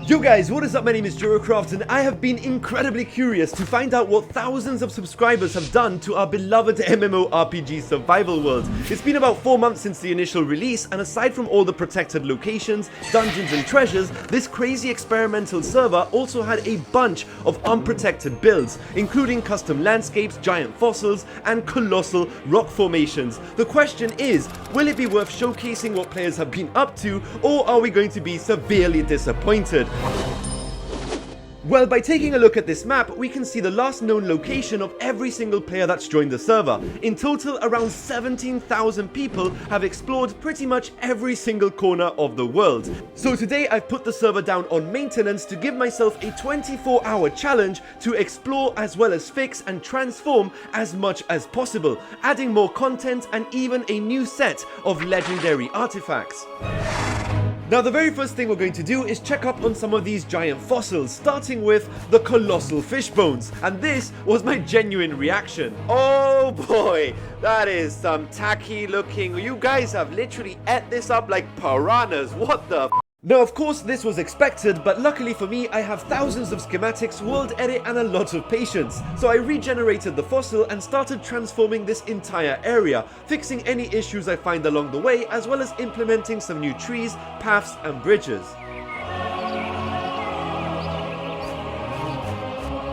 Yo guys, what is up? My name is Jeracraft and I have been incredibly curious to find out what thousands of subscribers have done to our beloved MMORPG survival world. It's been about 4 months since the initial release, and aside from all the protected locations, dungeons and treasures, this crazy experimental server also had a bunch of unprotected builds, including custom landscapes, giant fossils, and colossal rock formations. The question is, will it be worth showcasing what players have been up to, or are we going to be severely disappointed? Well, by taking a look at this map, we can see the last known location of every single player that's joined the server. In total, around 17,000 people have explored pretty much every single corner of the world. So today I've put the server down on maintenance to give myself a 24-hour challenge to explore as well as fix and transform as much as possible, adding more content and even a new set of legendary artifacts. Now, the very first thing we're going to do is check up on some of these giant fossils, starting with the colossal fish bones. And this was my genuine reaction. Oh boy, that is some tacky looking. You guys have literally ate this up like piranhas. What the f? Now, of course, this was expected, but luckily for me, I have thousands of schematics, world edit, and a lot of patience. So I regenerated the fossil and started transforming this entire area, fixing any issues I find along the way, as well as implementing some new trees, paths, and bridges.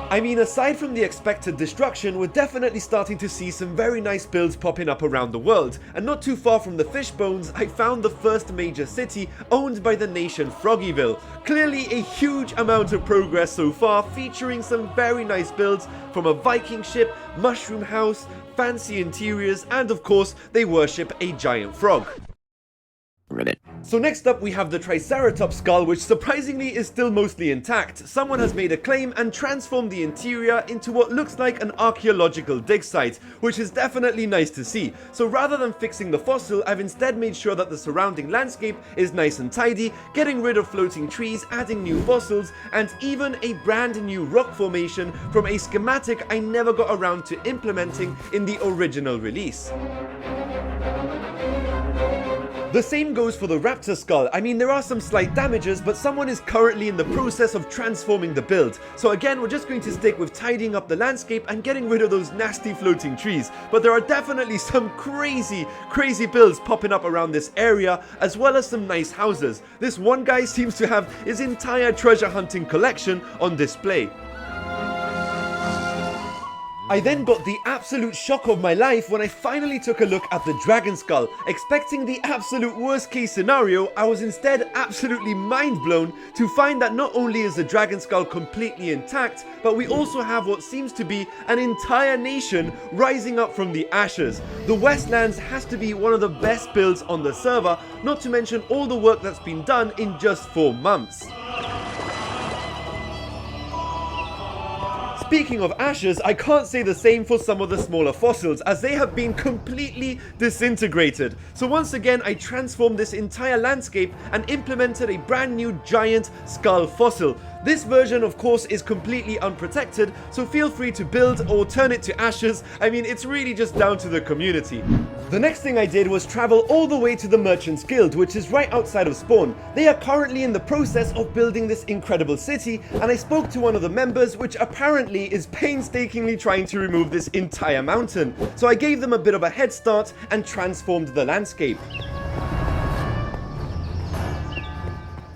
I mean, aside from the expected destruction, we're definitely starting to see some very nice builds popping up around the world. And not too far from the fish bones, I found the first major city owned by the nation Froggyville. Clearly a huge amount of progress so far, featuring some very nice builds from a Viking ship, mushroom house, fancy interiors, and of course, they worship a giant frog. Ribbit. So next up we have the Triceratops skull, which surprisingly is still mostly intact. Someone has made a claim and transformed the interior into what looks like an archaeological dig site, which is definitely nice to see. So rather than fixing the fossil, I've instead made sure that the surrounding landscape is nice and tidy, getting rid of floating trees, adding new fossils, and even a brand new rock formation from a schematic I never got around to implementing in the original release. The same goes for the raptor skull. I mean, there are some slight damages, but someone is currently in the process of transforming the build. So again, we're just going to stick with tidying up the landscape and getting rid of those nasty floating trees. But there are definitely some crazy builds popping up around this area, as well as some nice houses. This one guy seems to have his entire treasure hunting collection on display. I then got the absolute shock of my life when I finally took a look at the dragon skull. Expecting the absolute worst case scenario, I was instead absolutely mind blown to find that not only is the dragon skull completely intact, but we also have what seems to be an entire nation rising up from the ashes. The Westlands has to be one of the best builds on the server, not to mention all the work that's been done in just 4 months. Speaking of ashes, I can't say the same for some of the smaller fossils, as they have been completely disintegrated. So once again, I transformed this entire landscape and implemented a brand new giant skull fossil. This version, of course, is completely unprotected, so feel free to build or turn it to ashes. I mean, it's really just down to the community. The next thing I did was travel all the way to the Merchants Guild, which is right outside of spawn. They are currently in the process of building this incredible city, and I spoke to one of the members, which apparently is painstakingly trying to remove this entire mountain. So I gave them a bit of a head start and transformed the landscape.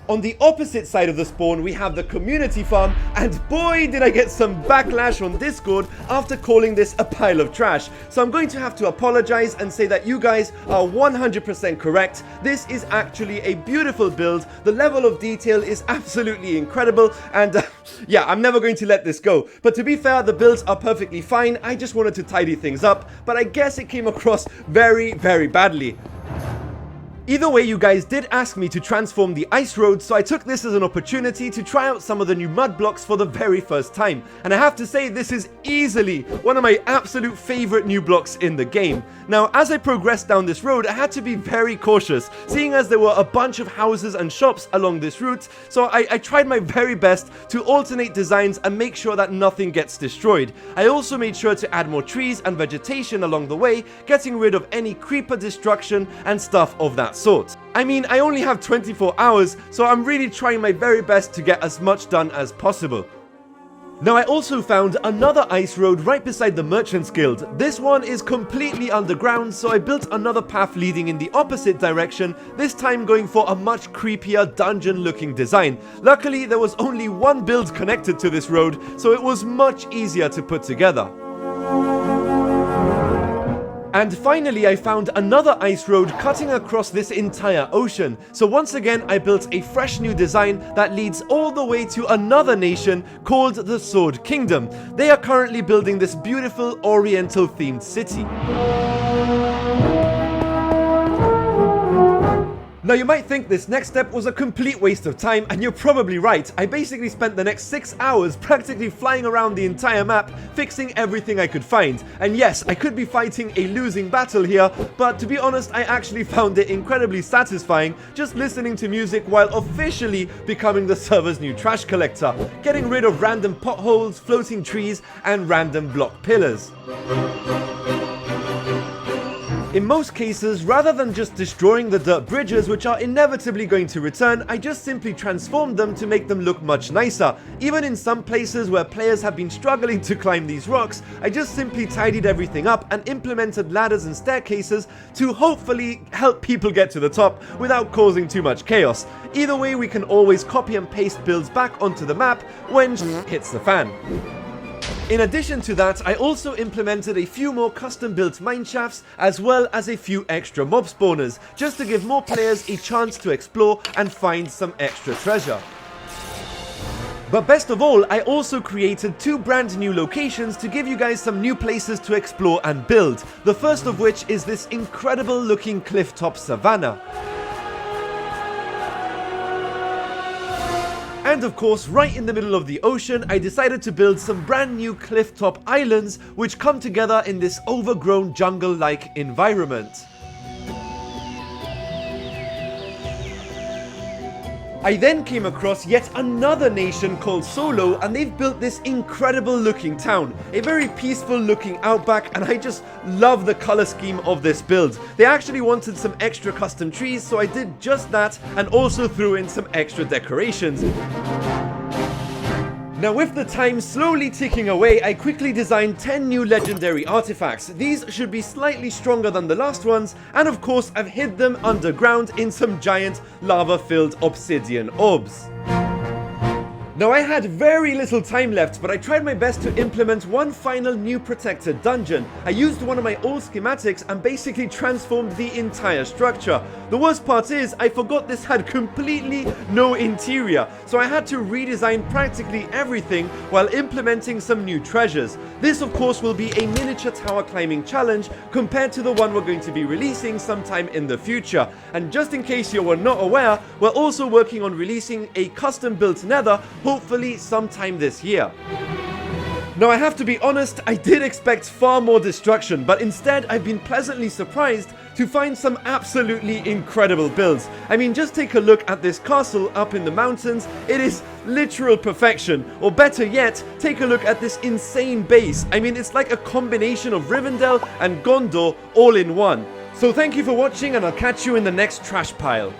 On the opposite side of the spawn, we have the community farm, and boy did I get some backlash on Discord after calling this a pile of trash. So I'm going to have to apologize and say that you guys are 100% correct. This is actually a beautiful build. The level of detail is absolutely incredible, and yeah, I'm never going to let this go. But to be fair, the builds are perfectly fine. I just wanted to tidy things up, but I guess it came across very badly. Either way, you guys did ask me to transform the ice road, so I took this as an opportunity to try out some of the new mud blocks for the very first time. And I have to say, this is easily one of my absolute favorite new blocks in the game. Now, as I progressed down this road, I had to be very cautious, seeing as there were a bunch of houses and shops along this route, so I tried my very best to alternate designs and make sure that nothing gets destroyed. I also made sure to add more trees and vegetation along the way, getting rid of any creeper destruction and stuff of that sort. I mean, I only have 24 hours, so I'm really trying my very best to get as much done as possible. Now I also found another ice road right beside the Merchants Guild. This one is completely underground, so I built another path leading in the opposite direction, this time going for a much creepier dungeon looking design. Luckily there was only one build connected to this road, so it was much easier to put together. And finally I found another ice road cutting across this entire ocean. So once again I built a fresh new design that leads all the way to another nation called the Sword Kingdom. They are currently building this beautiful oriental themed city. Now you might think this next step was a complete waste of time, and you're probably right. I basically spent the next 6 hours practically flying around the entire map, fixing everything I could find. And yes, I could be fighting a losing battle here, but to be honest, I actually found it incredibly satisfying just listening to music while officially becoming the server's new trash collector, getting rid of random potholes, floating trees, and random block pillars. In most cases, rather than just destroying the dirt bridges which are inevitably going to return, I just simply transformed them to make them look much nicer. Even in some places where players have been struggling to climb these rocks, I just simply tidied everything up and implemented ladders and staircases to hopefully help people get to the top without causing too much chaos. Either way, we can always copy and paste builds back onto the map when hits the fan. In addition to that, I also implemented a few more custom-built mineshafts as well as a few extra mob spawners, just to give more players a chance to explore and find some extra treasure. But best of all, I also created 2 brand new locations to give you guys some new places to explore and build. The first of which is this incredible looking clifftop savanna. And of course, right in the middle of the ocean, I decided to build some brand new clifftop islands which come together in this overgrown jungle-like environment. I then came across yet another nation called Solo, and they've built this incredible looking town, a very peaceful looking outback, and I just love the color scheme of this build. They actually wanted some extra custom trees, so I did just that and also threw in some extra decorations. Now with the time slowly ticking away, I quickly designed 10 new legendary artifacts. These should be slightly stronger than the last ones, and of course I've hid them underground in some giant lava-filled obsidian orbs. Now I had very little time left, but I tried my best to implement one final new protected dungeon. I used one of my old schematics and basically transformed the entire structure. The worst part is, I forgot this had completely no interior, so I had to redesign practically everything while implementing some new treasures. This of course will be a miniature tower climbing challenge compared to the one we're going to be releasing sometime in the future. And just in case you were not aware, we're also working on releasing a custom built nether, hopefully sometime this year. Now I have to be honest, I did expect far more destruction, but instead I've been pleasantly surprised to find some absolutely incredible builds. I mean, just take a look at this castle up in the mountains. It is literal perfection. Or better yet, take a look at this insane base. I mean, it's like a combination of Rivendell and Gondor all in one. So thank you for watching, and I'll catch you in the next trash pile.